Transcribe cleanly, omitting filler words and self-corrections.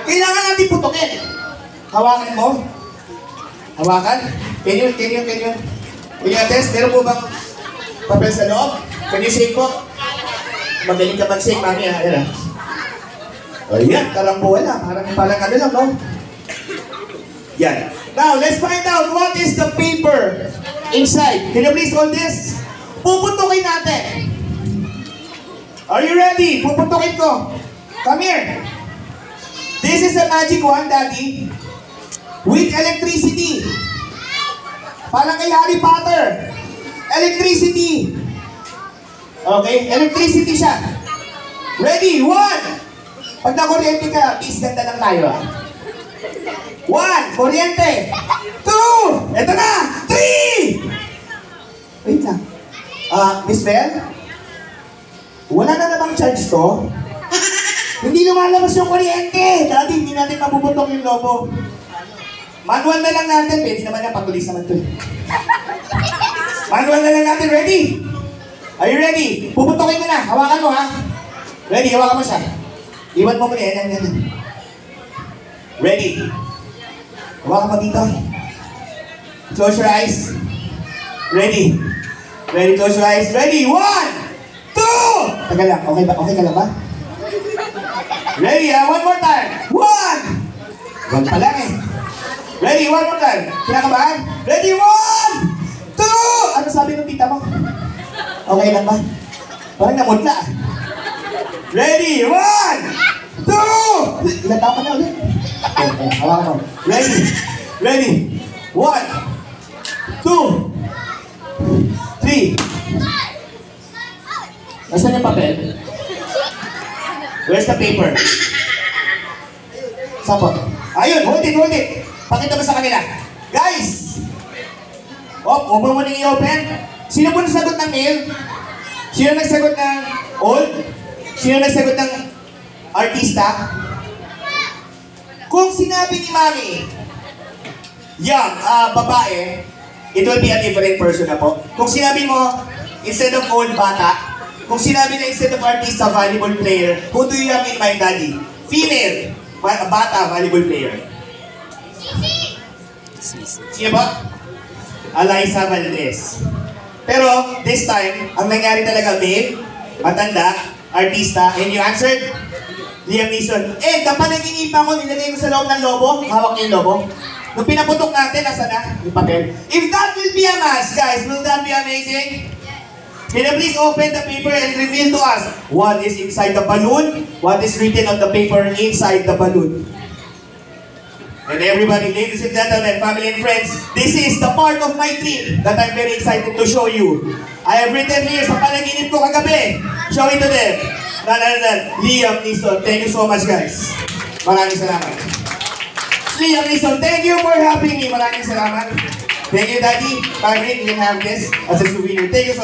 Kailangan natin putukin. Hawakan mo. Hawakan. Can you attest? Meron po bang papel sa loob? Can you shake po? Magaling ka mag-shake, mami. Ayan. O yan, karambol na. Parang ano lang, no? Yan. Now, let's find out what is the paper inside. Can you please hold this? Puputukin natin. Are you ready? Puputukin ko. Come here. This is a magic wand, Daddy. With electricity. Parang kay Harry Potter. Electricity. Okay? Electricity siya. Ready? 1. Pag na-kuryente ka, please ganda lang tayo. 1. Kuryente. 2. Ito na. 3. Wait lang. Miss Bell? Wala na namang charge to? Hindi lumalabas yung kuryente. Dati hindi natin mapuputok yung lobo. Manual na lang natin. Pwede naman yan. Patulis naman to. Manual na lang natin. Ready? Are you ready? Puputokin ko na. Hawakan mo, ha? Ready? Hawakan mo siya. Iwan mo muna. Yan. Ready? Hawakan mo dito. Close your eyes. Ready? Ready? Close your eyes. Ready? 1, 2! Tagal lang. Okay ba? Okay ka lang ba? Ready, ha? One more time. 1! 1 pa lang eh. Ready? One more time. Kinakabahan? Ready? 1, 2! Ano sabi ng tita mo? Okay lang ba? Parang namutla. Ready? 1, 2! Ilan tao ka na ulit? Okay, hawakan mo. Ready? Ready? 1, 2, 3. Nasaan yung papel? Where's the paper? Saan po? Ayun, hold it. Pakita mo sa kanila. Guys! Huwag mo nang i-open. Sino po nagsagot ng mail? Sino nagsagot ng old? Sino nagsagot ng artista? Kung sinabi ni Mami, young, babae, it will be a different person na po. Kung sinabi mo, instead of old, bata, kung sinabi na instead of artista, volleyball player, who do you have in mind, Daddy? Female, bata, volleyball player. Sino ba? Alyssa Valdez. Pero, this time, ang nangyari talaga, male, matanda, artista, and you answered, Liam Neeson. Napanaginipan ko, nilagay ko sa loob ng lobo, hawak niya yung lobo. Nung pinaputok natin, nasa na? Yung papel. If that will be a mask, guys, will that be amazing? Can you please open the paper and reveal to us what is inside the balloon, what is written on the paper inside the balloon? And everybody, ladies and gentlemen, family and friends, this is the part of my dream that I'm very excited to show you. I have written here sa panaginip ko kagabi. Show it to them. Liam Neeson. Thank you so much, guys. Maraming salamat. Liam Neeson, thank you for helping me. Maraming salamat. Thank you, Daddy. Patrick, you can have this as a souvenir. Thank you so much.